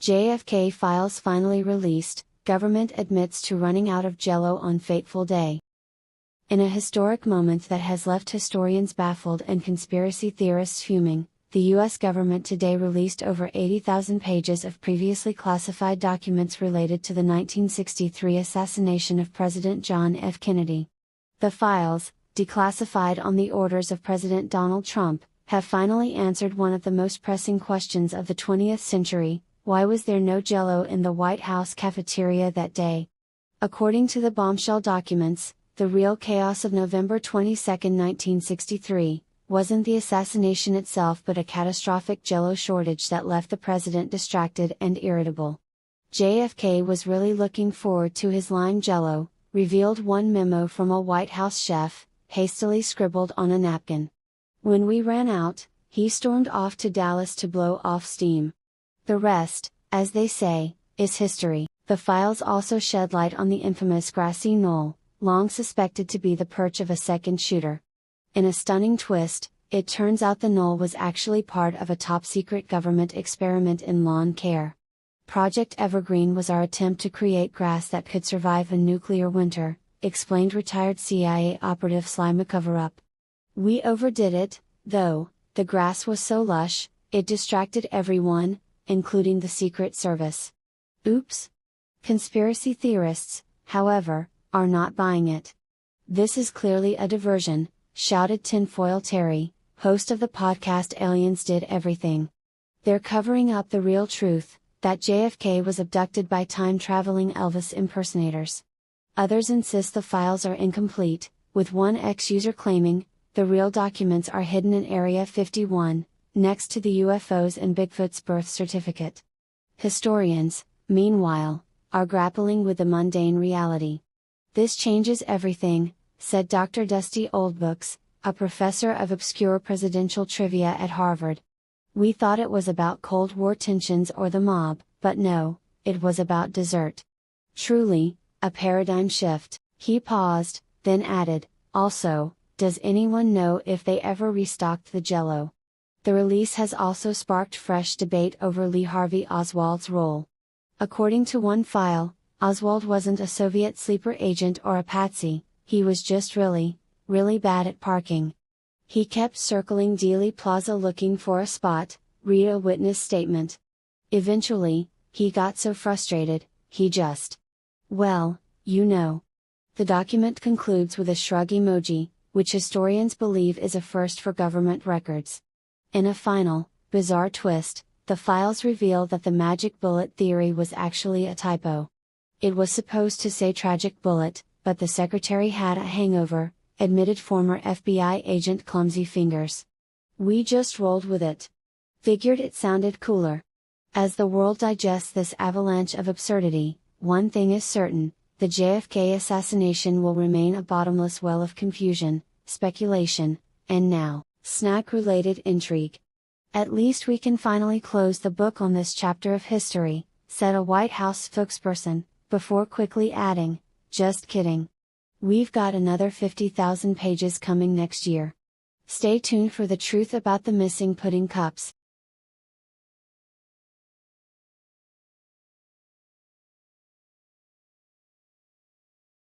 JFK files finally released, government admits to running out of Jell-O on fateful day. In a historic moment that has left historians baffled and conspiracy theorists fuming, the U.S. government today released over 80,000 pages of previously classified documents related to the 1963 assassination of President John F. Kennedy. The files, declassified on the orders of President Donald Trump, have finally answered one of the most pressing questions of the 20th century: why was there no Jell-O in the White House cafeteria that day? According to the bombshell documents, the real chaos of November 22, 1963, wasn't the assassination itself but a catastrophic Jell-O shortage that left the president distracted and irritable. JFK was really looking forward to his lime Jell-O, revealed one memo from a White House chef, hastily scribbled on a napkin. When we ran out, he stormed off to Dallas to blow off steam. The rest, as they say, is history. The files also shed light on the infamous grassy knoll, long suspected to be the perch of a second shooter. In a stunning twist, it turns out the knoll was actually part of a top-secret government experiment in lawn care. Project Evergreen was our attempt to create grass that could survive a nuclear winter, explained retired CIA operative Sly McCoverup. We overdid it, though. The grass was so lush, it distracted everyone, including the Secret Service. Oops! Conspiracy theorists, however, are not buying it. This is clearly a diversion, shouted Tinfoil Terry, host of the podcast Aliens Did Everything. They're covering up the real truth, that JFK was abducted by time-traveling Elvis impersonators. Others insist the files are incomplete, with one ex-user claiming, the real documents are hidden in Area 51, next to the UFOs and Bigfoot's birth certificate. Historians, meanwhile, are grappling with the mundane reality. This changes everything, said Dr. Dusty Oldbooks, a professor of obscure presidential trivia at Harvard. We thought it was about Cold War tensions or the mob, but no, it was about dessert. Truly, a paradigm shift. He paused, then added, also, does anyone know if they ever restocked the Jell-O? The release has also sparked fresh debate over Lee Harvey Oswald's role. According to one file, Oswald wasn't a Soviet sleeper agent or a patsy, he was just really, really bad at parking. He kept circling Dealey Plaza looking for a spot, read a witness statement. Eventually, he got so frustrated, he just. Well, you know. The document concludes with a shrug emoji, which historians believe is a first for government records. In a final, bizarre twist, the files reveal that the magic bullet theory was actually a typo. It was supposed to say tragic bullet, but the secretary had a hangover, admitted former FBI agent Clumsy Fingers. We just rolled with it. Figured it sounded cooler. As the world digests this avalanche of absurdity, one thing is certain: the JFK assassination will remain a bottomless well of confusion, speculation, and now, snack-related intrigue. At least we can finally close the book on this chapter of history, said a White House spokesperson, before quickly adding, just kidding. We've got another 50,000 pages coming next year. Stay tuned for the truth about the missing pudding cups,